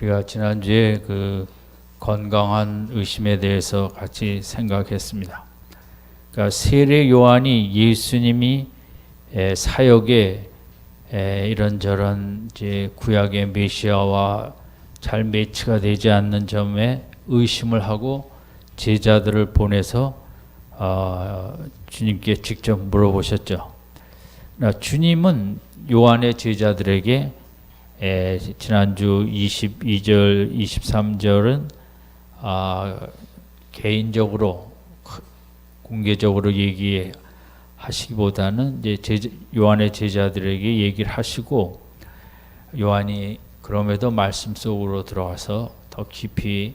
우리가 지난주에 그 건강한 의심에 대해서 같이 생각했습니다. 그러니까 세례 요한이 예수님이 사역에 이런저런 이제 구약의 메시아와 잘 매치가 되지 않는 점에 의심을 하고 제자들을 보내서 주님께 직접 물어보셨죠. 주님은 요한의 제자들에게 지난주 22절, 23절은 개인적으로 공개적으로 얘기하시기보다는 이제 요한의 제자들에게 얘기를 하시고 요한이 그럼에도 말씀 속으로 들어가서 더 깊이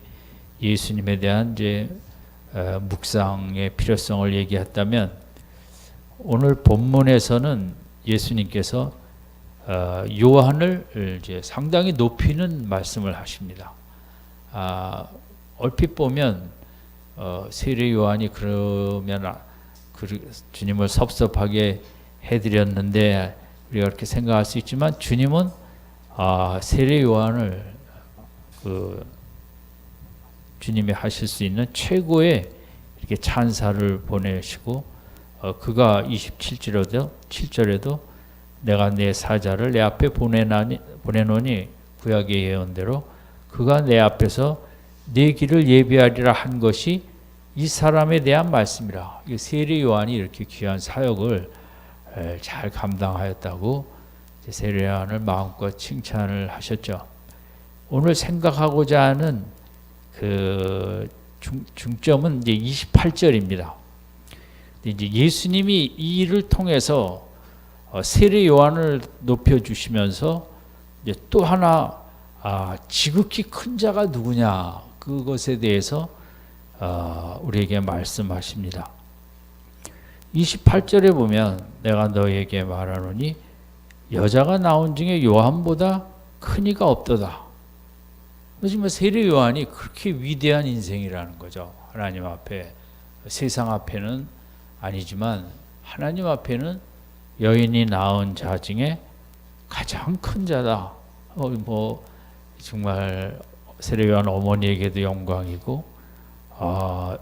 예수님에 대한 이제 묵상의 필요성을 얘기했다면 오늘 본문에서는 예수님께서 요한을 이제 상당히 높이는 말씀을 하십니다. 얼핏 보면 세례 요한이 그러면 주님을 섭섭하게 해드렸는데 우리가 그렇게 생각할 수 있지만 주님은 세례 요한을 주님이 하실 수 있는 최고의 이렇게 찬사를 보내시고 그가 27절에도 내가 내 사자를 내 앞에 보내노니 구약의 예언대로 그가 내 앞에서 내 길을 예비하리라 한 것이 이 사람에 대한 말씀이라. 세례 요한이 이렇게 귀한 사역을 잘 감당하였다고 세례 요한을 마음껏 칭찬을 하셨죠. 오늘 생각하고자 하는 그 중점은 이제 28절입니다. 이제 예수님이 이 일을 통해서 세례 요한을 높여주시면서 이제 또 하나 지극히 큰 자가 누구냐 그것에 대해서 우리에게 말씀하십니다. 28절에 보면 내가 너에게 말하노니 여자가 나온 중에 요한보다 큰 이가 없도다. 하지만 세례 요한이 그렇게 위대한 인생이라는 거죠. 하나님 앞에, 세상 앞에는 아니지만 하나님 앞에는 여인이 낳은 자 중에 가장 큰 자다. 정말 세례 요한 어머니에게도 영광이고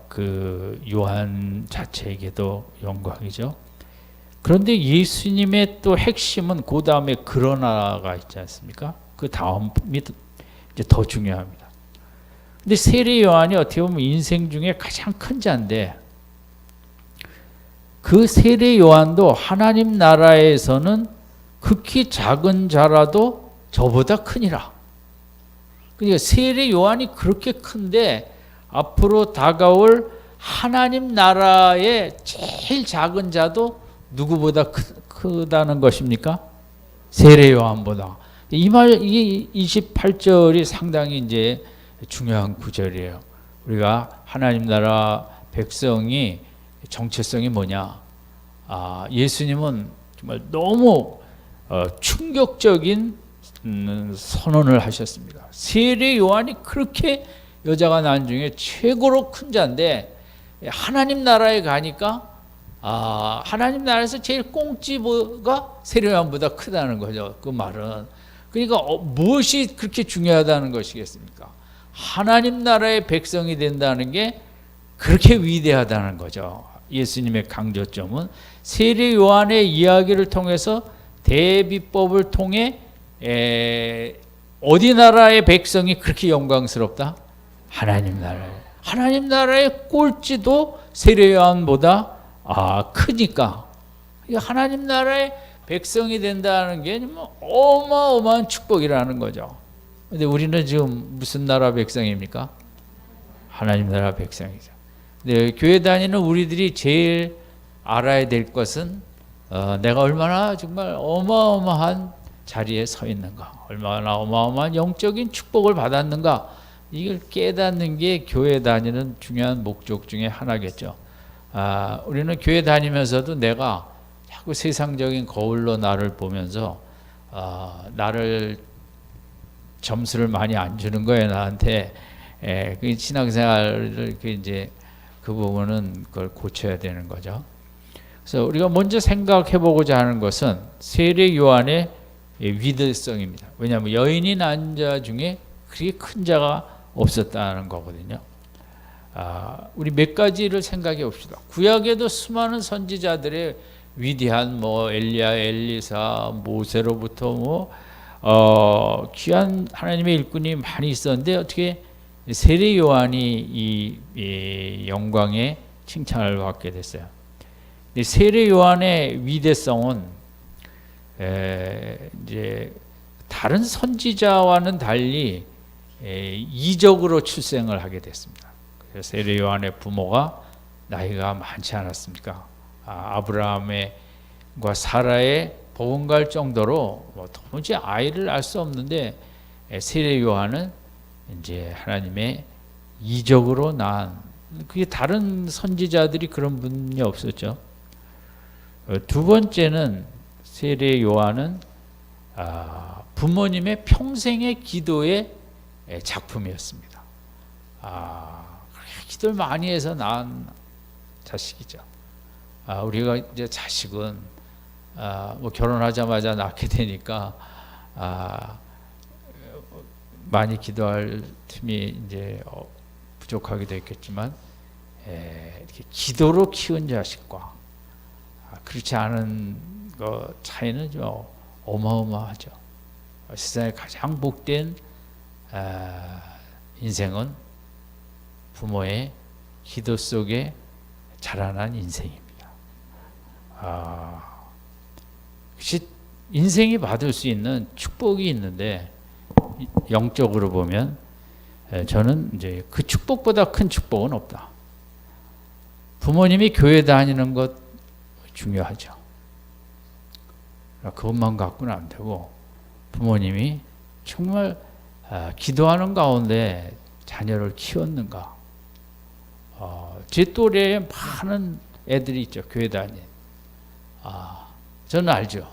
그 요한 자체에게도 영광이죠. 그런데 예수님의 또 핵심은 그 다음에 그러나가 있지 않습니까? 그 다음이 이제 더 중요합니다. 근데 세례 요한이 어떻게 보면 인생 중에 가장 큰 자인데 그 세례 요한도 하나님 나라에서는 극히 작은 자라도 저보다 크니라. 그러니까 세례 요한이 그렇게 큰데 앞으로 다가올 하나님 나라의 제일 작은 자도 누구보다 크다는 것입니까? 세례 요한보다. 이 28절이 상당히 이제 중요한 구절이에요. 우리가 하나님 나라 백성이 정체성이 뭐냐? 예수님은 정말 너무 충격적인 선언을 하셨습니다. 세례 요한이 그렇게 여자가 낳은 중에 최고로 큰 자인데 하나님 나라에 가니까 하나님 나라에서 제일 꽁찌가 세례 요한보다 크다는 거죠. 그 말은. 그러니까 무엇이 그렇게 중요하다는 것이겠습니까? 하나님 나라의 백성이 된다는 게 그렇게 위대하다는 거죠. 예수님의 강조점은 세례 요한의 이야기를 통해서 대비법을 통해 어디 나라의 백성이 그렇게 영광스럽다? 하나님 나라에. 하나님 나라의 꼴찌도 세례 요한보다 크니까 하나님 나라의 백성이 된다는 게 어마어마한 축복이라는 거죠. 근데 우리는 지금 무슨 나라 백성입니까? 하나님 나라 백성이죠. 근데 교회 다니는 우리들이 제일 알아야 될 것은 내가 얼마나 정말 어마어마한 자리에 서 있는가, 얼마나 어마어마한 영적인 축복을 받았는가, 이걸 깨닫는 게 교회 다니는 중요한 목적 중에 하나겠죠. 우리는 교회 다니면서도 내가 자꾸 세상적인 거울로 나를 보면서 나를 점수를 많이 안 주는 거예요, 나한테. 그 신앙생활을 이제 그 부분은 그걸 고쳐야 되는 거죠. 그래서 우리가 먼저 생각해 보고자 하는 것은 세례 요한의 위대성입니다. 왜냐하면 여인이 낳은 자 중에 그렇게 큰 자가 없었다는 거거든요. 우리 몇 가지를 생각해 봅시다. 구약에도 수많은 선지자들의 위대한 뭐 엘리야, 엘리사, 모세로부터 귀한 하나님의 일꾼이 많이 있었는데 어떻게 세례 요한이 이 영광의 칭찬을 받게 됐어요. 세례 요한의 위대성은 이제 다른 선지자와는 달리 이적으로 출생을 하게 됐습니다. 그래서 세례 요한의 부모가 나이가 많지 않았습니까? 아브라함과 사라의 버금갈 정도로 도무지 아이를 알 수 없는데 세례 요한은 이제 하나님의 이적으로 낳은, 그게 다른 선지자들이 그런 분이 없었죠. 두 번째는 세례 요한은 부모님의 평생의 기도의 작품이었습니다. 기도를 많이 해서 낳은 자식이죠. 우리가 이제 자식은 뭐 결혼하자마자 낳게 되니까 많이 기도할 틈이 이제 부족하기도 했겠지만 이렇게 기도로 키운 자식과 그렇지 않은 거 차이는 좀 어마어마하죠. 세상에 가장 복된 인생은 부모의 기도 속에 자라난 인생입니다. 인생이 받을 수 있는 축복이 있는데 영적으로 보면 저는 이제 그 축복보다 큰 축복은 없다. 부모님이 교회 다니는 것 중요하죠. 그것만 갖고는 안 되고 부모님이 정말 기도하는 가운데 자녀를 키웠는가. 제 또래에 많은 애들이 있죠. 교회 다닌. 저는 알죠.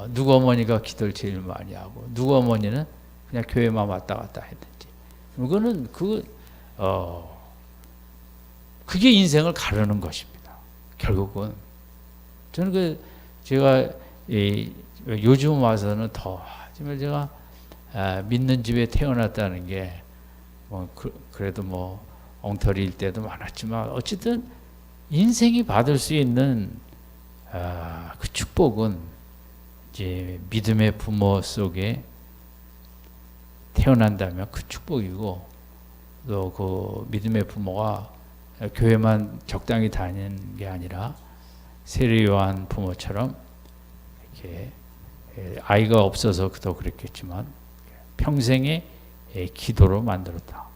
누구 어머니가 기도를 제일 많이 하고 누구 어머니는 그냥 교회만 왔다 갔다 했는지. 그거는 그게 인생을 가르는 것입니다. 결국은 저는 제가 요즘 와서는 더 정말 제가 믿는 집에 태어났다는 게 그래도 뭐 엉터리일 때도 많았지만 어쨌든 인생이 받을 수 있는 그 축복은 이제 믿음의 부모 속에 태어난다면 그 축복이고, 또 그 믿음의 부모가 교회만 적당히 다니는 게 아니라 세례 요한 부모처럼 이렇게 아이가 없어서 더 그랬겠지만 평생의 기도로 만들었다.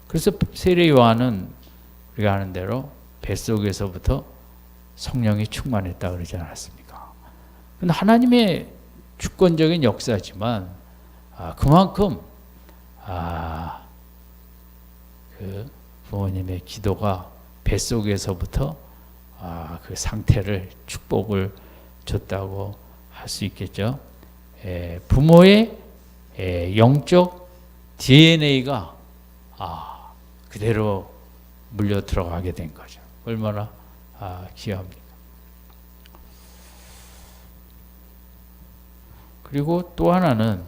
그래서 세례 요한은 우리가 아는 대로 뱃속에서부터 성령이 충만했다 그러지 않았습니까? 근데 하나님의 주권적인 역사지만 그만큼 그 부모님의 기도가 뱃속에서부터 그 상태를 축복을 줬다고 할 수 있겠죠. 부모의 영적 DNA가 그대로 물려 들어가게 된 거죠. 얼마나 귀합니까? 그리고 또 하나는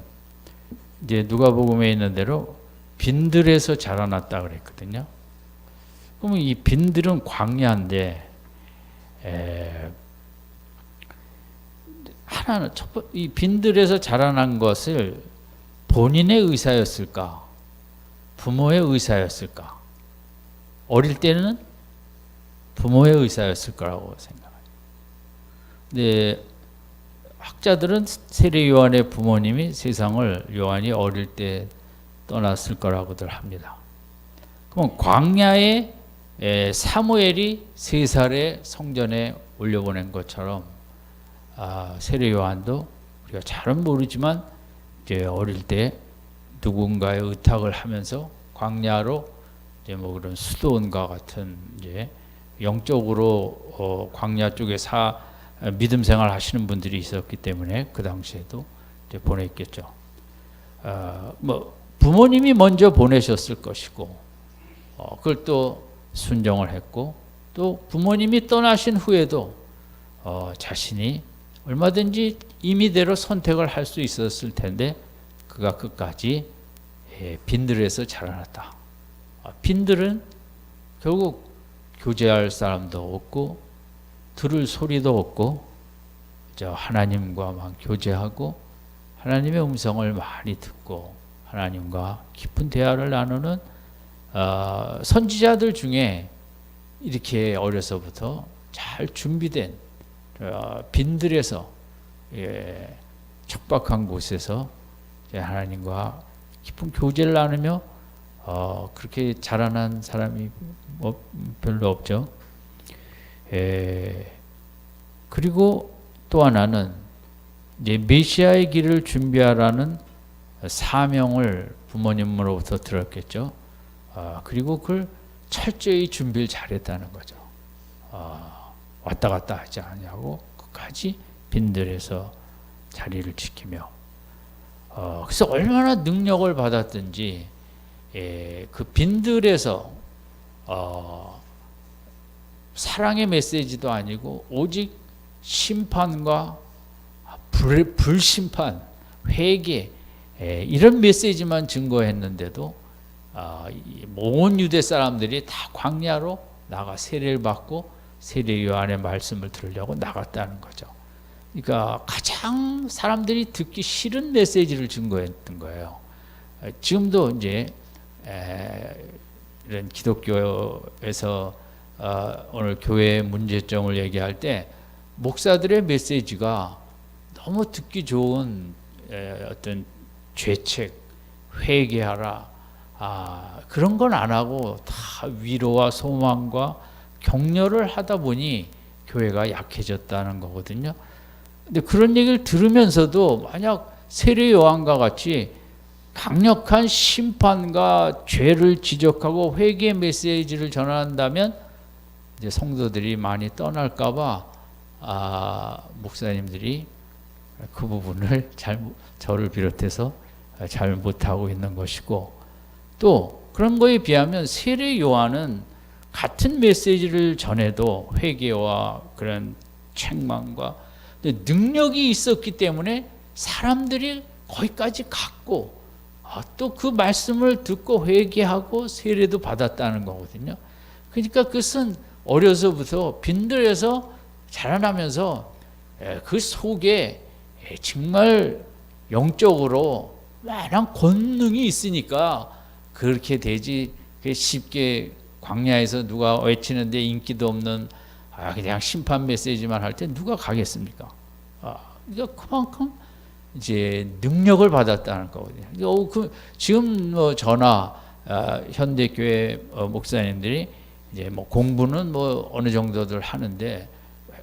이제 누가복음에 있는 대로 빈들에서 자라났다 그랬거든요. 그러면 이 빈들은 광야인데 하나는 이 빈들에서 자라난 것을 본인의 의사였을까? 부모의 의사였을까? 어릴 때는 부모의 의사였을 거라고 생각해요. 근데 학자들은 세례 요한의 부모님이 세상을 요한이 어릴 때 떠났을 거라고들 합니다. 그럼 광야에 사무엘이 3살에 성전에 올려보낸 것처럼 세례 요한도 우리가 잘은 모르지만 이제 어릴 때 누군가의 의탁을 하면서 광야로 이제 뭐 그런 수도원과 같은 이제 영적으로 광야 쪽에 믿음 생활 하시는 분들이 있었기 때문에 그 당시에도 이제 보냈겠죠. 뭐 부모님이 먼저 보내셨을 것이고 그걸 또 순종을 했고 또 부모님이 떠나신 후에도 자신이 얼마든지 임의대로 선택을 할 수 있었을 텐데 그가 끝까지 빈들에서 자라났다. 빈들은 결국 교제할 사람도 없고 들을 소리도 없고 저 하나님과만 교제하고 하나님의 음성을 많이 듣고 하나님과 깊은 대화를 나누는 선지자들 중에 이렇게 어려서부터 잘 준비된 빈들에서 척박한 곳에서 하나님과 깊은 교제를 나누며 그렇게 자라난 사람이 별로 없죠. 그리고 또 하나는 이제 메시아의 길을 준비하라는 사명을 부모님으로부터 들었겠죠. 그리고 그걸 철저히 준비를 잘했다는 거죠. 왔다 갔다 하지 않냐고 끝까지 빈들에서 자리를 지키며 그래서 얼마나 능력을 받았든지 그 빈들에서 사랑의 메시지도 아니고 오직 심판과 불심판, 회개 이런 메시지만 증거했는데도 온 유대 사람들이 다 광야로 나가 세례를 받고 세례 요한의 말씀을 들으려고 나갔다는 거죠. 그러니까 가장 사람들이 듣기 싫은 메시지를 증거했던 거예요. 지금도 이제 이런 기독교에서 오늘 교회의 문제점을 얘기할 때 목사들의 메시지가 너무 듣기 좋은 어떤 죄책, 회개하라 그런 건 안 하고 다 위로와 소망과 격려를 하다 보니 교회가 약해졌다는 거거든요. 근데 그런 얘기를 들으면서도 만약 세례 요한과 같이 강력한 심판과 죄를 지적하고 회개 메시지를 전한다면 이제 성도들이 많이 떠날까봐 목사님들이 그 부분을 저를 비롯해서 잘 못하고 있는 것이고, 또 그런 거에 비하면 세례 요한은 같은 메시지를 전해도 회개와 그런 책망과 능력이 있었기 때문에 사람들이 거기까지 갔고 또 그 말씀을 듣고 회개하고 세례도 받았다는 거거든요. 그러니까 그것은 어려서부터 빈들에서 자라나면서 그 속에 정말 영적으로 많은 권능이 있으니까 그렇게 되지. 쉽게 광야에서 누가 외치는데 인기도 없는 그냥 심판 메시지만 할 때 누가 가겠습니까? 그러니까 그만큼 이제 능력을 받았다는 거거든요. 지금 저나 현대교회 목사님들이 이제 공부는 어느 정도들 하는데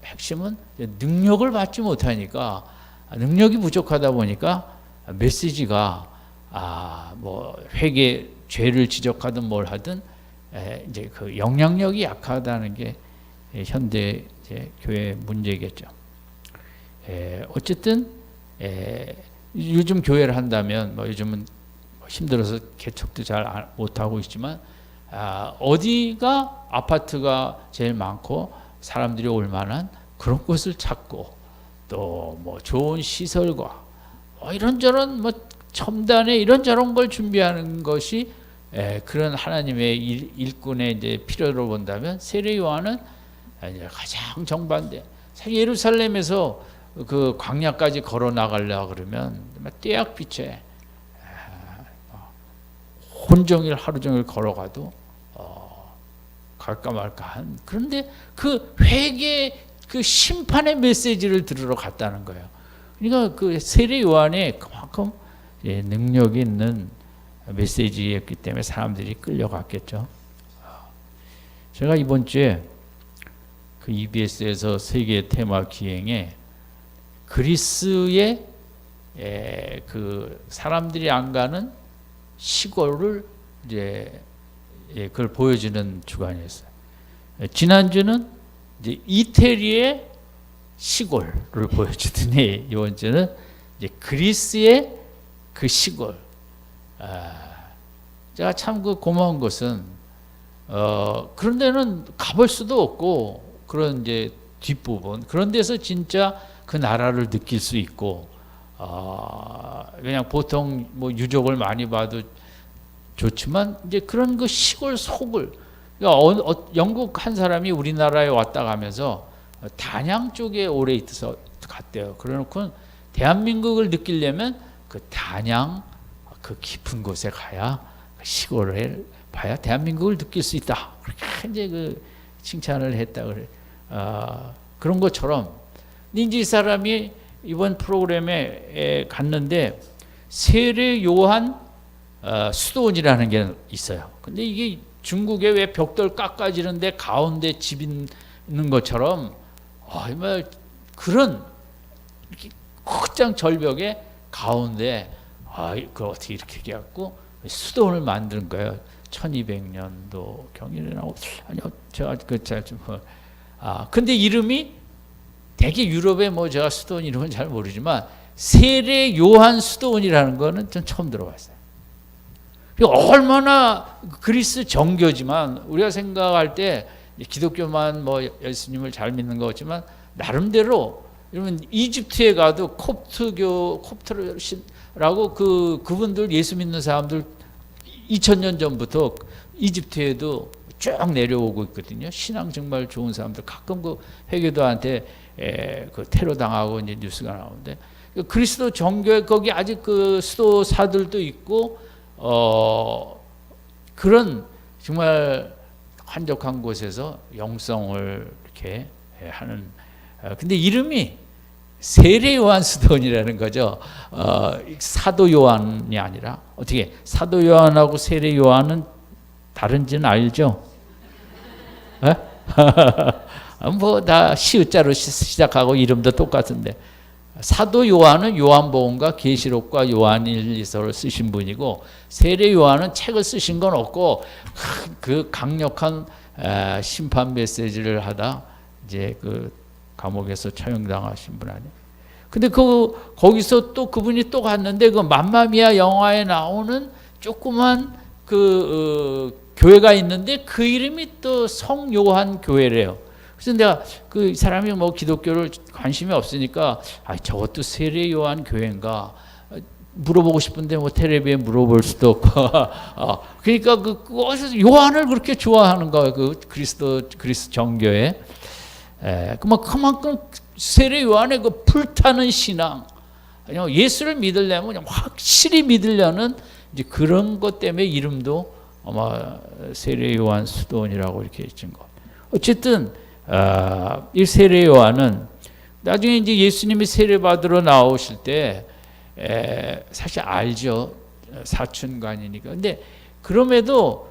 핵심은 능력을 받지 못하니까, 능력이 부족하다 보니까 메시지가 회개, 죄를 지적하든 뭘 하든 이제 그 영향력이 약하다는 게 현대 교회 문제겠죠. 어쨌든 요즘 교회를 한다면 요즘은 힘들어서 개척도 잘 못하고 있지만 어디가 아파트가 제일 많고 사람들이 올 만한 그런 곳을 찾고 또 좋은 시설과 이런저런 첨단의 이런저런 걸 준비하는 것이 그런 하나님의 일꾼의 이제 필요로 본다면 세례 요한은 가장 정반대. 사실 예루살렘에서 그 광야까지 걸어 나가려 그러면 떼약빛에 온종일 하루 종일 걸어가도 갈까 말까한. 그런데 그 회개, 그 심판의 메시지를 들으러 갔다는 거예요. 그러니까 그 세례 요한에 그만큼 능력이 있는 메시지였기 때문에 사람들이 끌려갔겠죠. 제가 이번 주에 그 EBS에서 세계 테마 기행에 그리스의 그 사람들이 안 가는 시골을 이제 그걸 보여주는 주간이었어요. 지난주는 이제 이태리의 시골을 보여주더니 이번 주는 이제 그리스의 그 시골. 제가 참 고마운 것은 그런 데는 가볼 수도 없고, 그런 이제 뒷부분 그런 데서 진짜 그 나라를 느낄 수 있고, 그냥 보통 유족을 많이 봐도 좋지만 이제 그런 그 시골 속을, 그러니까 영국 한 사람이 우리나라에 왔다 가면서 단양 쪽에 오래 있어서 갔대요. 그래놓고 대한민국을 느끼려면 그 단양 그 깊은 곳에 가야, 시골을 봐야 대한민국을 느낄 수 있다. 그렇게 이제 그 칭찬을 했다 그래. 그런 것처럼 이제 이 사람이 이번 프로그램에 갔는데 세례 요한 수도원이라는 게 있어요. 근데 이게 중국에 왜 벽돌 깎아지는데 가운데 집 있는 것처럼 정말 그런 흑장 절벽의 가운데 그걸 어떻게 이렇게 해갖고 수도원을 만든 거예요. 1200년도 경일에 나오고, 아니요 제가 근데 이름이 되게 유럽의 뭐 제가 수도원 이름은 잘 모르지만 세례 요한 수도원이라는 거는 전 처음 들어봤어요. 얼마나 그리스 정교지만 우리가 생각할 때 기독교만 뭐 예수님을 잘 믿는 것 같지만 나름대로, 여러분 이집트에 가도 콥트라고 그분들 예수 믿는 사람들 2000년 전부터 이집트에도 쭉 내려오고 있거든요. 신앙 정말 좋은 사람들 가끔 그 회교도한테 그 테러 당하고 이제 뉴스가 나오는데, 그리스도 정교회 거기 아직 그 수도사들도 있고 그런 정말 한적한 곳에서 영성을 이렇게 하는. 근데 이름이 세례 요한 수도원이라는 거죠. 사도 요한이 아니라. 어떻게 사도 요한하고 세례 요한은 다른지는 알죠? 뭐 다 시자로 시작하고 이름도 똑같은데, 사도 요한은 요한복음과 계시록과 요한일서를 쓰신 분이고, 세례 요한은 책을 쓰신 건 없고 그 강력한 심판 메시지를 하다 이제 그 감옥에서 처형당하신 분 아니에요. 근데 거기서 또 그분이 또 갔는데, 그 맘마미아 영화에 나오는 조그만 교회가 있는데 그 이름이 또 성요한 교회래요. 그래서 내가 그 사람이 뭐 기독교를 관심이 없으니까 저것도 세례 요한 교회인가 물어보고 싶은데 뭐 텔레비에 물어볼 수도 없고 그러니까 그것에서 요한을 그렇게 좋아하는 거예요. 그 그리스도 정교회. 그만큼 세례 요한의 그 불타는 신앙, 예수를 믿으려면 그냥 확실히 믿으려는 이제 그런 것 때문에 이름도 아마 세례 요한 수도원이라고 이렇게 있는 것. 어쨌든 이 세례 요한은 나중에 이제 예수님이 세례 받으러 나오실 때 사실 알죠. 사춘관이니까. 근데 그럼에도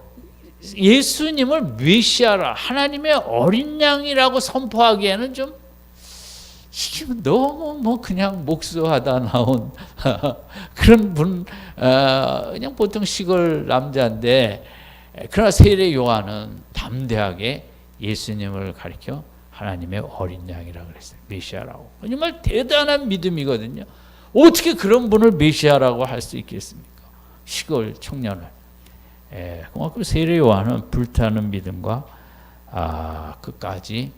예수님을 메시아라, 하나님의 어린 양이라고 선포하기에는 좀 너무 뭐 그냥 목수하다 나온 그런 분, 그냥 보통 시골 남자인데, 그러나 세례 요한은 담대하게 예수님을 가리켜 하나님의 어린 양이라고 그랬어요. 메시아라고. 정말 대단한 믿음이거든요. 어떻게 그런 분을 메시아라고 할 수 있겠습니까? 시골 청년을. 그만큼 세례 요한은 불타는 믿음과 끝까지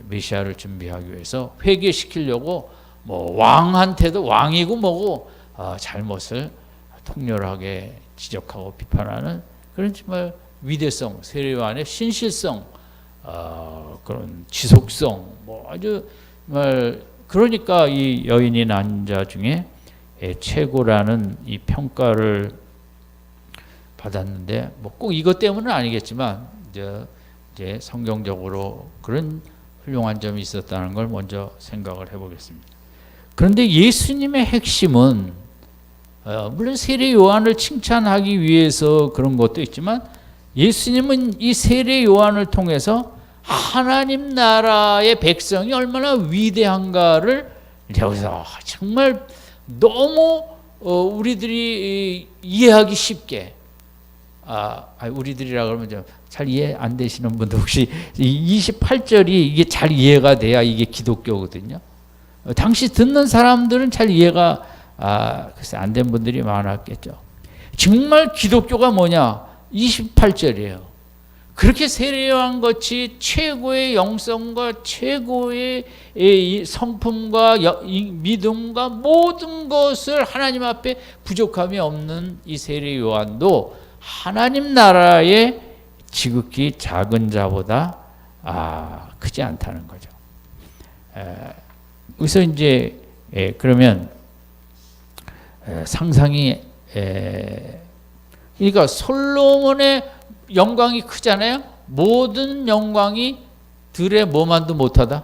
메시아를 준비하기 위해서 회개시키려고 뭐 왕한테도, 왕이고 뭐고 잘못을 통렬하게 지적하고 비판하는 그런 정말 위대성, 세례 요한의 신실성, 그런 지속성, 뭐 아주 정말, 그러니까 이 여인이 난 자 중에 최고라는 이 평가를 받았는데, 뭐 꼭 이것 때문은 아니겠지만 이제 성경적으로 그런 훌륭한 점이 있었다는 걸 먼저 생각을 해보겠습니다. 그런데 예수님의 핵심은 물론 세례 요한을 칭찬하기 위해서 그런 것도 있지만, 예수님은 이 세례 요한을 통해서 하나님 나라의 백성이 얼마나 위대한가를 여기서 정말 너무 우리들이 이해하기 쉽게, 우리들이라 그러면 좀 잘 이해 안 되시는 분들 혹시 28절이 이게 잘 이해가 돼야 이게 기독교거든요. 당시 듣는 사람들은 잘 이해가 글쎄 안 된 분들이 많았겠죠. 정말 기독교가 뭐냐? 28절이에요. 그렇게 세례 요한 같이 최고의 영성과 최고의 성품과 믿음과 모든 것을 하나님 앞에 부족함이 없는 이 세례 요한도 하나님 나라의 지극히 작은 자보다 크지 않다는 거죠. 여기서 이제 그러면 상상이 그러니까 솔로몬의 영광이 크잖아요. 모든 영광이 들의 뭐만도 못하다.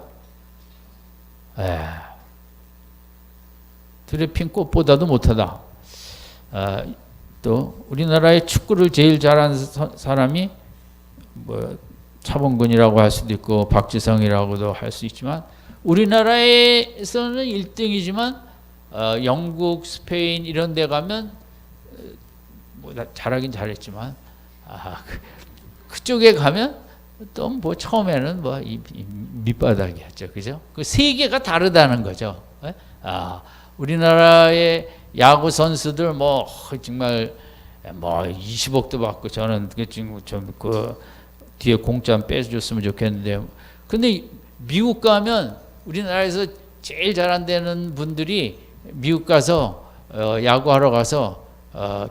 들의 핀 꽃보다도 못하다. 또 우리나라의 축구를 제일 잘하는 사람이 뭐 차범근이라고 할 수도 있고 박지성이라고도 할 수 있지만 우리나라에서는 1등이지만 영국, 스페인 이런 데 가면 뭐 잘하긴 잘했지만 그쪽에 가면 또 뭐 처음에는 뭐 밑바닥이었죠. 그죠? 그 세계가 다르다는 거죠. 우리나라의 야구 선수들 뭐 정말 뭐 20억도 받고 저는 지금 좀 그 뒤에 공짜 빼줬으면 좋겠는데 근데 미국 가면 우리나라에서 제일 잘한다는 분들이 미국 가서 야구하러 가서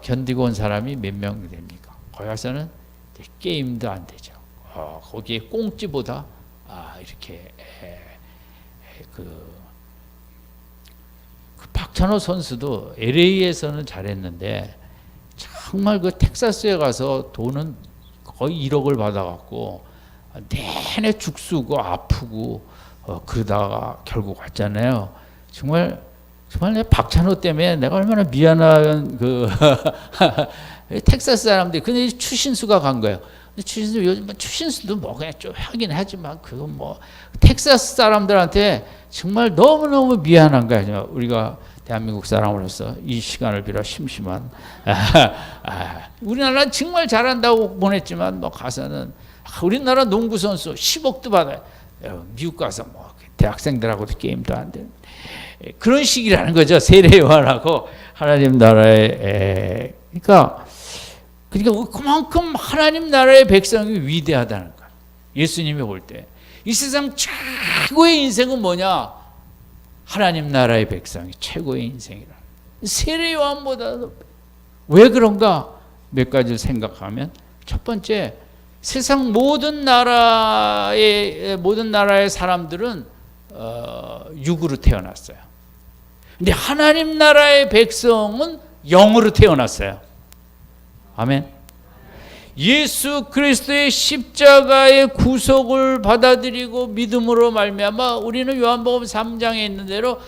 견디고 온 사람이 몇 명 됩니까? 거기 가서는 게임도 안 되죠. 거기에 꽁찌보다 이렇게 그 박찬호 선수도 LA에서는 잘했는데 정말 그 텍사스에 가서 돈은 거의 1억을 받아갖고 내내 죽쓰고 아프고 그러다가 결국 왔잖아요. 정말 내 박찬호 때문에 내가 얼마나 미안한 그 텍사스 사람들이 근데 추신수가 간 거예요. 추신수 요즘 추신수도 뭐 그냥 좀 하긴 하지만 그건 뭐 텍사스 사람들한테 정말 너무너무 미안한 거야. 우리가 대한민국 사람으로서 이 시간을 빌어 심심한 우리나라는 정말 잘한다고 보냈지만 뭐 가서는 우리나라 농구 선수 10억도 받아요. 미국 가서 뭐 대학생들하고도 게임도 안 되는 그런 식이라는 거죠. 세례요한하고 하나님 나라의 그러니까 그만큼 하나님 나라의 백성이 위대하다는 거예요. 예수님이 볼 때 이 세상 최고의 인생은 뭐냐? 하나님 나라의 백성이 최고의 인생이라. 세례요한보다도 왜 그런가? 몇 가지를 생각하면 첫 번째, 세상 모든 나라의 사람들은 육으로 태어났어요. 근데 하나님 나라의 백성은 영으로 태어났어요. 아멘. 예수 그리스도의 십자가의 구속을 받아들이고 믿음으로 말미암아 우리는 요한복음 3장에 있는 대로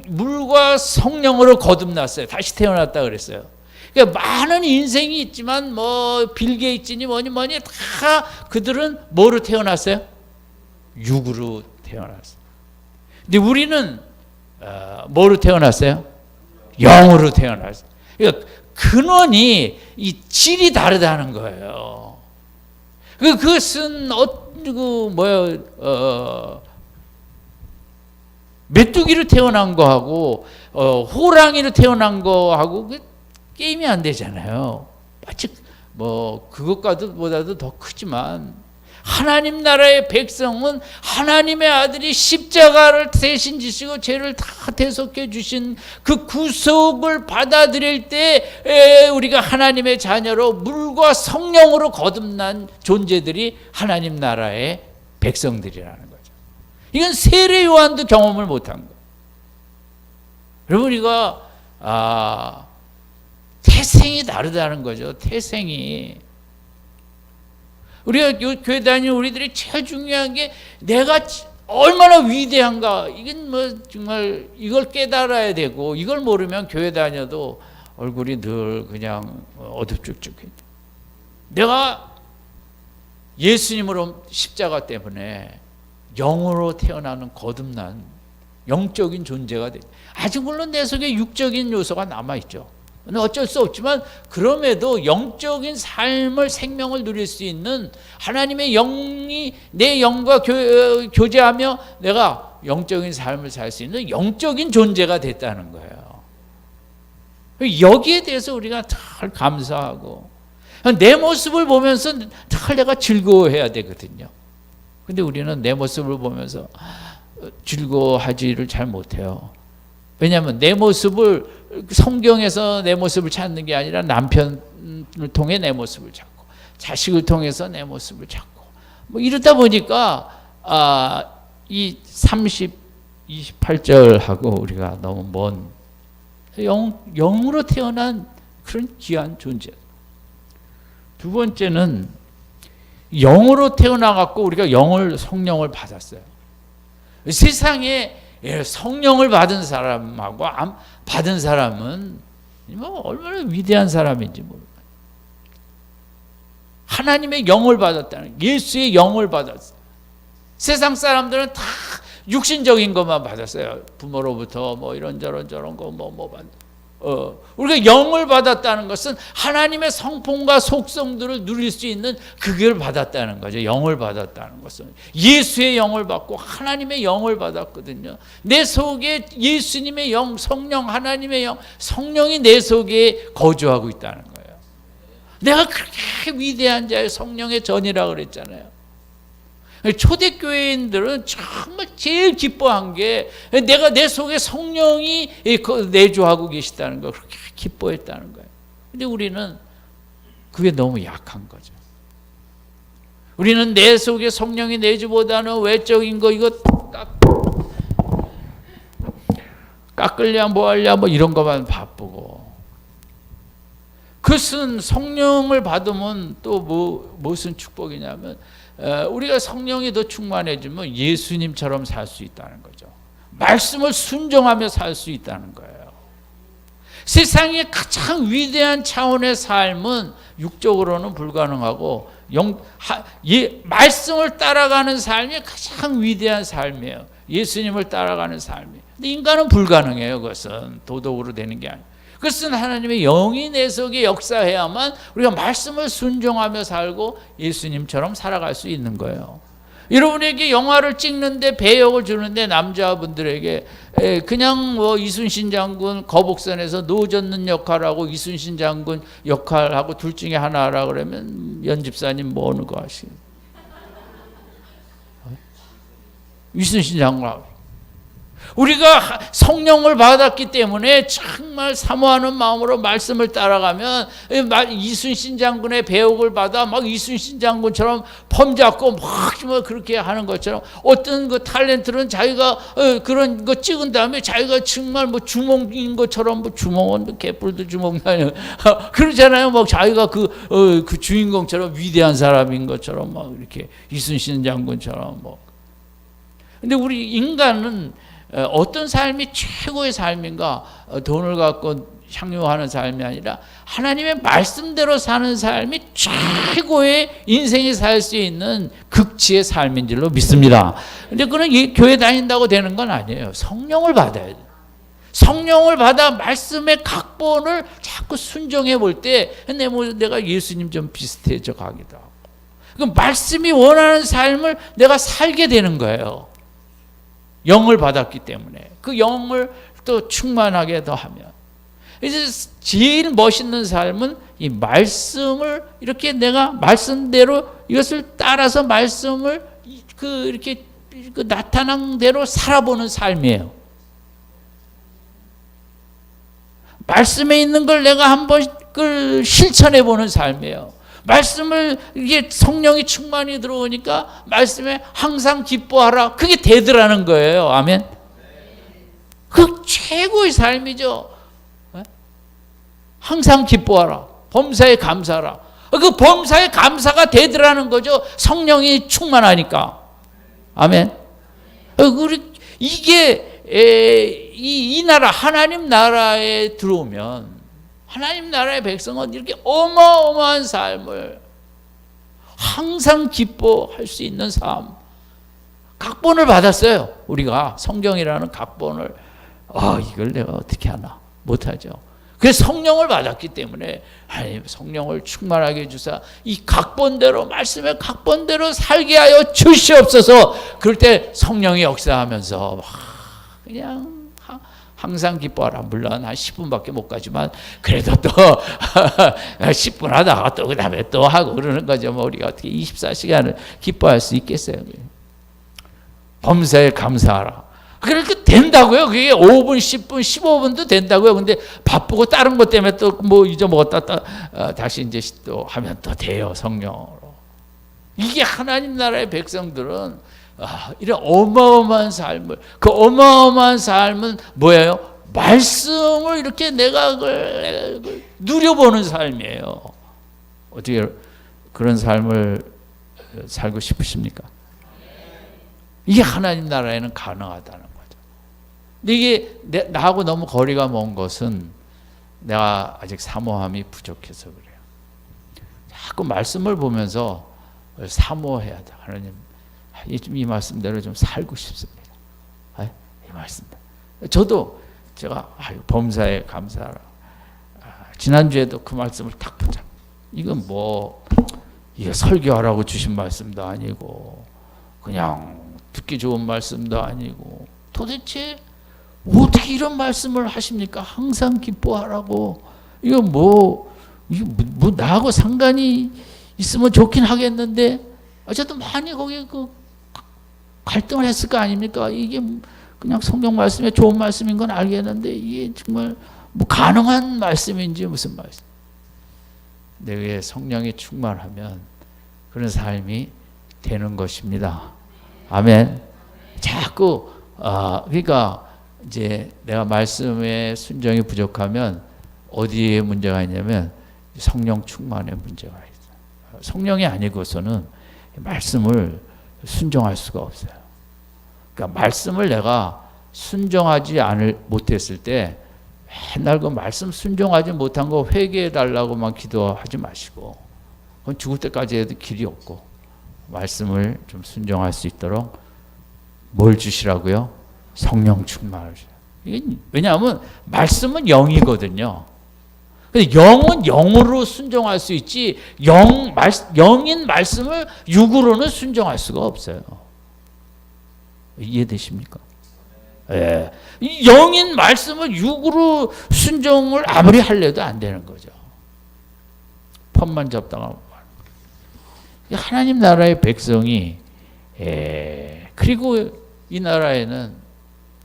물과 성령으로 거듭났어요. 다시 태어났다 그랬어요. 그러니까 많은 인생이 있지만 뭐 빌 게이츠니 뭐니 다 그들은 뭐로 태어났어요? 육으로 태어났어요. 근데 우리는 뭐로 태어났어요? 영으로 태어났어요. 그러니까 근원이 이 질이 다르다는 거예요. 그것은 메뚜기로 태어난 거하고 호랑이로 태어난 거하고 게임이 안 되잖아요. 마치 뭐 그것보다도 더 크지만 하나님 나라의 백성은 하나님의 아들이 십자가를 대신 지시고 죄를 다 대속해 주신 그 구속을 받아들일 때 우리가 하나님의 자녀로 물과 성령으로 거듭난 존재들이 하나님 나라의 백성들이라는 거죠. 이건 세례 요한도 경험을 못한 거예요. 여러분 우리가 태생이 다르다는 거죠. 태생이. 우리가 교회 다니는 우리들이 제일 중요한 게 내가 얼마나 위대한가. 이건 뭐 정말 이걸 깨달아야 되고 이걸 모르면 교회 다녀도 얼굴이 늘 그냥 어둡죽죽해. 내가 예수님으로 십자가 때문에 영으로 태어나는 거듭난 영적인 존재가 돼. 아직 물론 내 속에 육적인 요소가 남아있죠. 어쩔 수 없지만 그럼에도 영적인 삶을 생명을 누릴 수 있는 하나님의 영이 내 영과 교제하며 내가 영적인 삶을 살 수 있는 영적인 존재가 됐다는 거예요. 여기에 대해서 우리가 잘 감사하고 내 모습을 보면서 잘 내가 즐거워해야 되거든요. 근데 우리는 내 모습을 보면서 즐거워하지를 잘 못해요. 왜냐하면 내 모습을 성경에서 내 모습을 찾는 게 아니라 남편을 통해 내 모습을 찾고 자식을 통해서 내 모습을 찾고 뭐 이러다 보니까 이 28절하고 우리가 너무 먼 영으로 태어난 그런 귀한 존재. 두 번째는 영으로 태어나갖고 우리가 성령을 받았어요. 세상에 성령을 받은 사람하고 안 받은 사람은 뭐 얼마나 위대한 사람인지 모르겠어요. 하나님의 영을 받았다는, 예수의 영을 받았어요. 세상 사람들은 다 육신적인 것만 받았어요. 부모로부터 뭐 이런저런 저런 거 우리가 영을 받았다는 것은 하나님의 성품과 속성들을 누릴 수 있는 그걸 받았다는 거죠. 영을 받았다는 것은 예수의 영을 받고 하나님의 영을 받았거든요. 내 속에 예수님의 영, 성령, 하나님의 영, 성령이 내 속에 거주하고 있다는 거예요. 내가 그렇게 위대한 자의 성령의 전이라고 그랬잖아요. 초대교회인들은 정말 제일 기뻐한 게 내가 내 속에 성령이 내주하고 계시다는 걸 그렇게 기뻐했다는 거예요. 근데 우리는 그게 너무 약한 거죠. 우리는 내 속에 성령이 내주보다는 외적인 거 이거 깎으랴 뭐하랴 뭐 이런 것만 바쁘고, 그것은 성령을 받으면 또 무슨 축복이냐면 우리가 성령이 더 충만해지면 예수님처럼 살 수 있다는 거죠. 말씀을 순종하며 살 수 있다는 거예요. 세상의 가장 위대한 차원의 삶은 육적으로는 불가능하고 말씀을 따라가는 삶이 가장 위대한 삶이에요. 예수님을 따라가는 삶이. 근데 인간은 불가능해요. 그것은 도덕으로 되는 게 아니에요. 그것은 하나님의 영이 내 속에 역사해야만 우리가 말씀을 순종하며 살고 예수님처럼 살아갈 수 있는 거예요. 여러분에게 영화를 찍는데 배역을 주는데 남자분들에게 그냥 뭐 이순신 장군 거북선에서 노젓는 역할하고 이순신 장군 역할하고 둘 중에 하나 하라 그러면 연집사님 뭐 어느 거 하시겠어요? 이순신 장군 하고. 우리가 성령을 받았기 때문에 정말 사모하는 마음으로 말씀을 따라가면 이순신 장군의 배역을 받아 막 이순신 장군처럼 폼 잡고 막 그렇게 하는 것처럼, 어떤 그 탤런트는 자기가 그런 거 찍은 다음에 자기가 정말 뭐 주몽인 것처럼, 뭐 주몽은 개뿔도 주몽 아니에요. 그러잖아요. 막 자기가 그 주인공처럼 위대한 사람인 것처럼 막 이렇게 이순신 장군처럼 뭐. 근데 우리 인간은 어떤 삶이 최고의 삶인가? 돈을 갖고 향유하는 삶이 아니라 하나님의 말씀대로 사는 삶이 최고의 인생이 살 수 있는 극치의 삶인 줄로 믿습니다. 근데 그건 교회 다닌다고 되는 건 아니에요. 성령을 받아야 돼요. 성령을 받아 말씀의 각본을 자꾸 순종해 볼 때 내가 예수님 좀 비슷해져 가기도 하고, 그 말씀이 원하는 삶을 내가 살게 되는 거예요. 영을 받았기 때문에 그 영을 또 충만하게 더하면, 이제 제일 멋있는 삶은 이 말씀을 이렇게 내가 말씀대로 이것을 따라서 말씀을 이렇게 나타난 대로 살아보는 삶이에요. 말씀에 있는 걸 내가 한번 실천해 보는 삶이에요. 말씀을 이게 성령이 충만히 들어오니까 말씀에 항상 기뻐하라, 그게 되더라는 거예요. 아멘. 그 최고의 삶이죠. 항상 기뻐하라, 범사에 감사하라. 그 범사에 감사가 되더라는 거죠. 성령이 충만하니까. 아멘. 이게 이 나라, 하나님 나라에 들어오면, 하나님 나라의 백성은 이렇게 어마어마한 삶을 항상 기뻐할 수 있는 삶, 각본을 받았어요. 우리가 성경이라는 각본을. 이걸 내가 어떻게 하나 못하죠. 그래서 성령을 받았기 때문에 하나님 성령을 충만하게 해주사 이 각본대로, 말씀의 각본대로 살게 하여 주시옵소서. 그럴 때 성령이 역사하면서 그냥 항상 기뻐하라. 물론 한 10분밖에 못 가지만 그래도 또 10분 하다가 또 그 다음에 또 하고 그러는 거죠. 뭐 우리가 어떻게 24시간을 기뻐할 수 있겠어요. 범사에 감사하라. 그렇게 된다고요. 그게 5분, 10분, 15분도 된다고요. 근데 바쁘고 다른 것 때문에 또 뭐 잊어먹었다 다시 이제 또 하면 또 돼요. 성령으로. 이게 하나님 나라의 백성들은 이런 어마어마한 삶을, 그 어마어마한 삶은 뭐예요? 말씀을 이렇게 내가 누려보는 삶이에요. 어떻게 그런 삶을 살고 싶으십니까? 이게 하나님 나라에는 가능하다는 거죠. 근데 이게 나하고 너무 거리가 먼 것은 내가 아직 사모함이 부족해서 그래요. 자꾸 말씀을 보면서 사모해야 돼. 하나님, 이 말씀대로 좀 살고 싶습니다. 이 말씀대로. 저도 제가 범사에 감사하라. 지난주에도 그 말씀을 딱 보자. 이건 뭐 이게 설교하라고 주신 말씀도 아니고 그냥 듣기 좋은 말씀도 아니고 도대체 어떻게 이런 말씀을 하십니까? 항상 기뻐하라고. 이거 뭐 나하고 상관이 있으면 좋긴 하겠는데 어쨌든 많이 거기에 그 갈등을 했을 거 아닙니까? 이게 그냥 성경 말씀에 좋은 말씀인 건 알겠는데 이게 정말 뭐 가능한 말씀인지 무슨 말씀? 내 위에 성령이 충만하면 그런 삶이 되는 것입니다. 아멘. 자꾸 그러니까 이제 내가 말씀에 순종이 부족하면 어디에 문제가 있냐면 성령 충만에 문제가 있어요. 성령이 아니고서는 말씀을 순종할 수가 없어요. 그러니까 말씀을 내가 순종하지 못했을 때 맨날 그 말씀 순종하지 못한 거 회개해 달라고만 기도하지 마시고 그건 죽을 때까지 해도 길이 없고 말씀을 좀 순종할 수 있도록 뭘 주시라고요? 성령 충만을 주세요. 왜냐하면 말씀은 영이거든요. 근데 영은 영으로 순종할 수 있지 영인 말씀을 육으로는 순종할 수가 없어요. 이해되십니까? 예. 영인 말씀을 육으로 순종을 아무리 하려도 안 되는 거죠. 폰만 잡다가 하나님 나라의 백성이 그리고 이 나라에는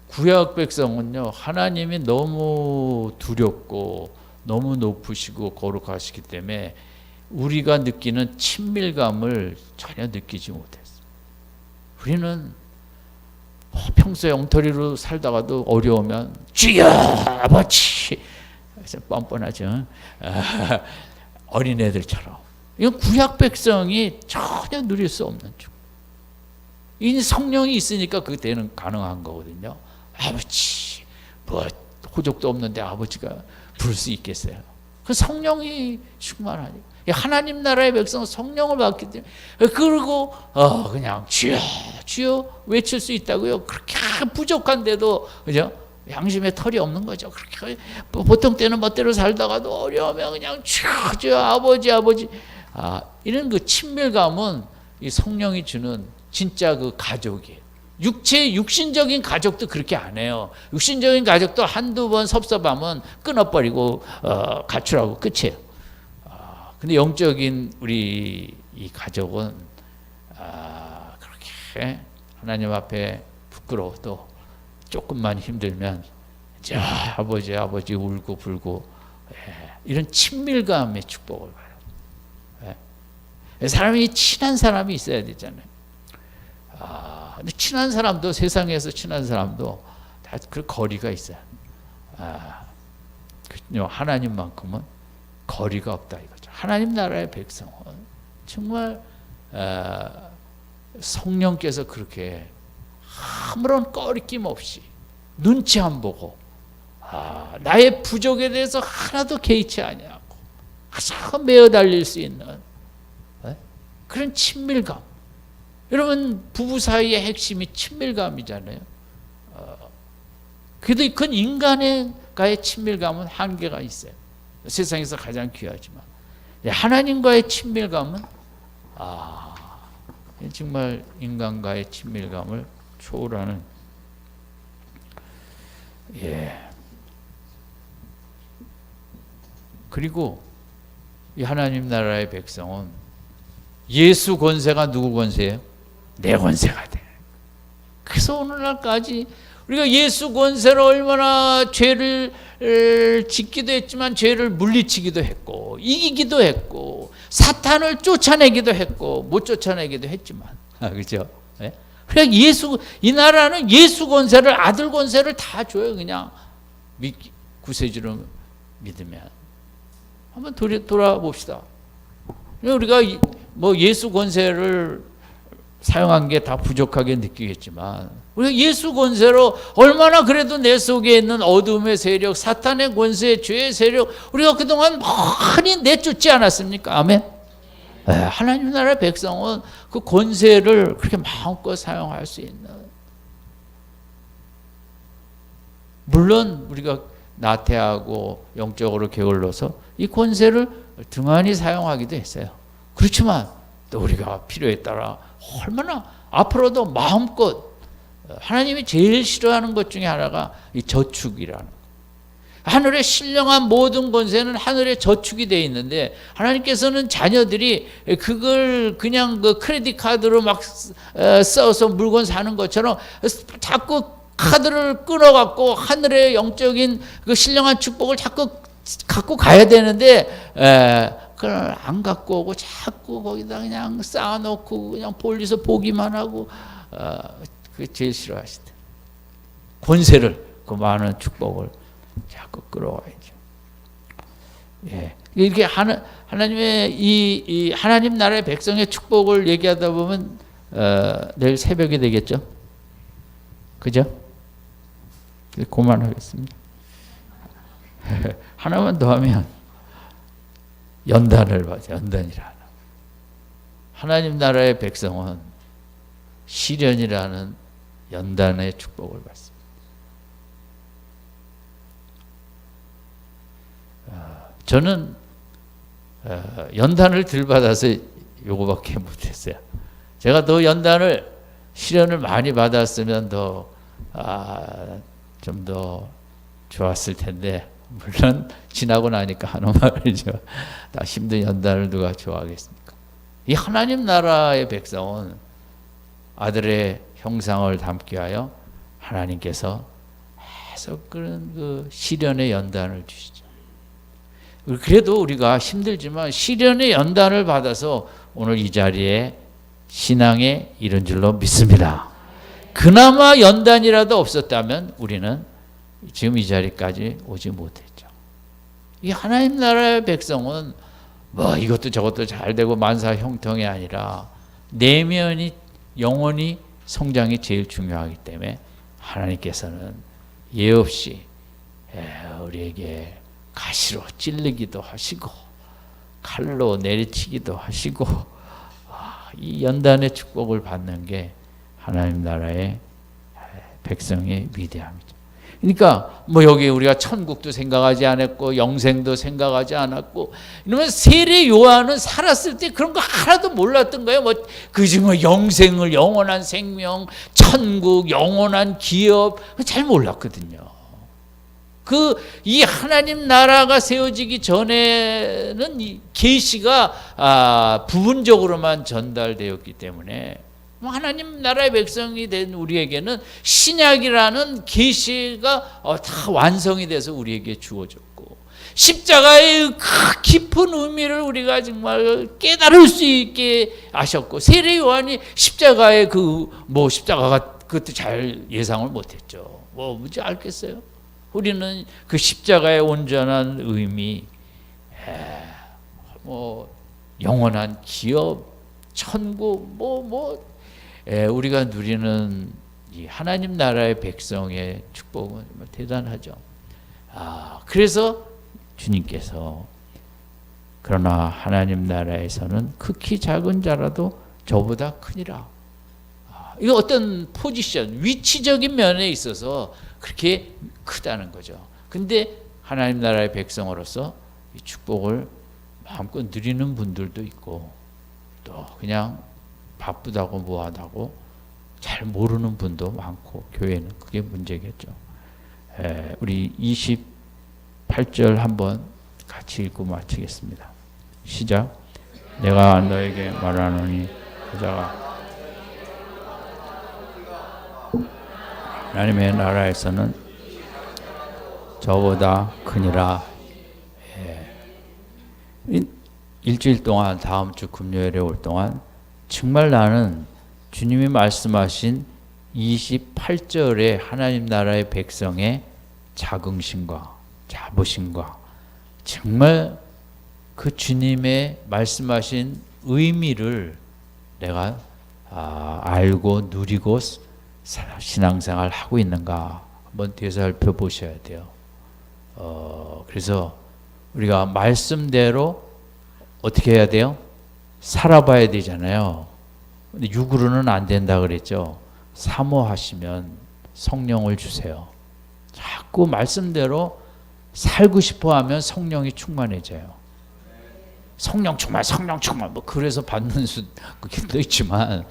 구약 백성은요 하나님이 너무 두렵고 너무 높으시고 거룩하시기 때문에 우리가 느끼는 친밀감을 전혀 느끼지 못했어요. 우리는 평소에 엉터리로 살다가도 어려우면 주여 아버지 뻔뻔하죠. 어린애들처럼. 이건 구약 백성이 전혀 누릴 수 없는 중. 이 성령이 있으니까 그게 되는 가능한 거거든요. 아버지 뭐 호적도 없는데 아버지가 부를 수 있겠어요? 그 성령이 충만하니까. 하나님 나라의 백성은 성령을 받기 때문에 그리고 그냥 주여 주여 외칠 수 있다고요. 그렇게 부족한데도 그죠? 양심에 털이 없는 거죠. 그렇게 보통 때는 멋대로 살다가도 어려우면 그냥 주여 아버지 이런 그 친밀감은 이 성령이 주는 진짜 그 가족이에요. 육신적인 가족도 그렇게 안 해요. 육신적인 가족도 한두 번 섭섭하면 끊어버리고 가출하고 끝이에요. 근데 영적인 우리 이 가족은 그렇게 하나님 앞에 부끄러워도 조금만 힘들면 아버지 울고 불고 이런 친밀감의 축복을 받아요. 사람이 친한 사람이 있어야 되잖아요. 근데 친한 사람도 세상에서 친한 사람도 다 그 거리가 있어요. 하나님만큼은 거리가 없다 이거죠. 하나님 나라의 백성은 정말 성령께서 그렇게 아무런 꺼리낌 없이 눈치 안 보고 나의 부족에 대해서 하나도 개의치 아니하고 항상 매어 달릴 수 있는 그런 친밀감. 여러분 부부 사이의 핵심이 친밀감이잖아요. 그래도 그건 인간과의 친밀감은 한계가 있어요. 세상에서 가장 귀하지만 하나님과의 친밀감은 정말 인간과의 친밀감을 초월하는 그리고 이 하나님 나라의 백성은 예수 권세가 누구 권세예요? 내 권세가 돼. 그래서 오늘날까지 우리가 예수 권세로 얼마나 죄를 짓기도 했지만 죄를 물리치기도 했고 이기기도 했고 사탄을 쫓아내기도 했고 못 쫓아내기도 했지만 그렇죠? 네? 그러니까 이 나라는 예수 권세를 아들 권세를 다 줘요. 그냥 구세주로 믿으면. 한번 돌아봅시다. 우리가 뭐 예수 권세를 사용한 게 다 부족하게 느끼겠지만 우리가 예수 권세로 얼마나 그래도 내 속에 있는 어둠의 세력, 사탄의 권세, 죄의 세력 우리가 그동안 많이 내쫓지 않았습니까? 아멘. 하나님 나라의 백성은 그 권세를 그렇게 마음껏 사용할 수 있는, 물론 우리가 나태하고 영적으로 게을러서 이 권세를 등한히 사용하기도 했어요. 그렇지만 또 우리가 필요에 따라 얼마나 앞으로도 마음껏, 하나님이 제일 싫어하는 것 중에 하나가 이 저축이라는 거. 하늘의 신령한 모든 권세는 하늘에 저축이 되어 있는데 하나님께서는 자녀들이 그걸 그냥 그 크레딧 카드로 막 써서 물건 사는 것처럼 자꾸 카드를 끊어갖고 하늘의 영적인 그 신령한 축복을 자꾸 갖고 가야 되는데 그걸 안 갖고 오고 자꾸 거기다 그냥 쌓아놓고 그냥 볼리서 보기만 하고 그게 제일 싫어하시대. 권세를, 그 많은 축복을 자꾸 끌어와야죠. 예. 이렇게 하나님의 이 하나님 나라의 백성의 축복을 얘기하다 보면 내일 새벽이 되겠죠. 그죠? 그만하겠습니다. 하나만 더 하면 연단을 받죠. 연단이라. 하나님 나라의 백성은 시련이라는 연단의 축복을 받습니다. 저는 연단을 덜 받아서 요거밖에 못했어요. 제가 더 연단을, 시련을 많이 받았으면 좀 더 좋았을 텐데, 물론 지나고 나니까 하는 말이죠. 다 힘든 연단을 누가 좋아하겠습니까? 이 하나님 나라의 백성은 아들의 형상을 담게 하여 하나님께서 계속 그런 그 시련의 연단을 주시죠. 그래도 우리가 힘들지만 시련의 연단을 받아서 오늘 이 자리에 신앙에 이른 줄로 믿습니다. 그나마 연단이라도 없었다면 우리는 지금 이 자리까지 오지 못했죠. 이 하나님 나라의 백성은 뭐 이것도 저것도 잘 되고 만사 형통이 아니라 내면이, 영혼이 성장이 제일 중요하기 때문에 하나님께서는 예 없이 우리에게 가시로 찔르기도 하시고 칼로 내리치기도 하시고 이 연단의 축복을 받는 게 하나님 나라의 백성의 위대함이죠. 그러니까 뭐 여기 우리가 천국도 생각하지 않았고 영생도 생각하지 않았고, 이러면 세례 요한은 살았을 때 그런 거 하나도 몰랐던 거예요. 뭐 그지 뭐 영생을, 영원한 생명, 천국, 영원한 기업 잘 몰랐거든요. 이 하나님 나라가 세워지기 전에는 이 계시가 부분적으로만 전달되었기 때문에 하나님 나라의 백성이 된 우리에게는 신약이라는 계시가 다 완성이 돼서 우리에게 주어졌고, 십자가의 그 깊은 의미를 우리가 정말 깨달을 수 있게 하셨고, 세례 요한이 십자가의 십자가가 그것도 잘 예상을 못했죠. 뭔지 알겠어요? 우리는 그 십자가의 온전한 의미, 영원한 기업, 천국, 우리가 누리는 이 하나님 나라의 백성의 축복은 정말 대단하죠. 그래서 주님께서 그러나 하나님 나라에서는 극히 작은 자라도 저보다 크니라. 이거 어떤 포지션, 위치적인 면에 있어서 그렇게 크다는 거죠. 근데 하나님 나라의 백성으로서 이 축복을 마음껏 누리는 분들도 있고, 또 그냥 바쁘다고 뭐하다고 잘 모르는 분도 많고, 교회는 그게 문제겠죠. 우리 28절 한번 같이 읽고 마치겠습니다. 시작. 내가 너에게 말하노니 그자가 하나님의 나라에서는 저보다 크니라. 일주일 동안 다음 주 금요일에 올 동안 정말 나는 주님이 말씀하신 28절의 하나님 나라의 백성의 자긍심과 자부심과 정말 그 주님의 말씀하신 의미를 내가 알고 누리고 신앙생활 하고 있는가 한번 되살펴 보셔야 돼요. 그래서 우리가 말씀대로 어떻게 해야 돼요? 살아봐야 되잖아요. 근데 육으로는 안 된다 그랬죠. 사모하시면 성령을 주세요. 자꾸 말씀대로 살고 싶어 하면 성령이 충만해져요. 성령 충만, 성령 충만. 뭐 그래서 받는 길도 있지만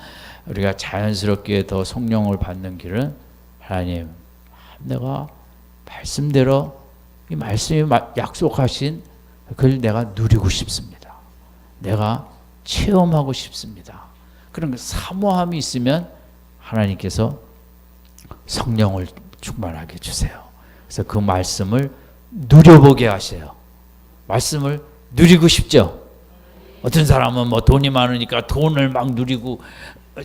우리가 자연스럽게 더 성령을 받는 길은 하나님, 내가 말씀대로 이 말씀이 약속하신 그걸 내가 누리고 싶습니다. 내가 체험하고 싶습니다. 그런 사모함이 있으면 하나님께서 성령을 충만하게 주세요. 그래서 그 말씀을 누려보게 하세요. 말씀을 누리고 싶죠? 어떤 사람은 뭐 돈이 많으니까 돈을 막 누리고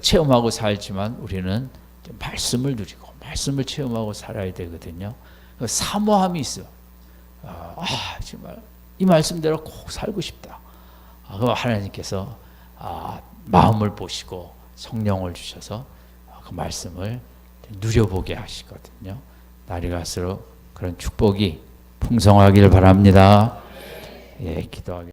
체험하고 살지만 우리는 말씀을 누리고 말씀을 체험하고 살아야 되거든요. 사모함이 있어요. 정말 이 말씀대로 꼭 살고 싶다. 그럼 하나님께서 마음을 보시고 성령을 주셔서 그 말씀을 누려보게 하시거든요. 날이 갈수록 그런 축복이 풍성하길 바랍니다. 예, 기도하겠습니다.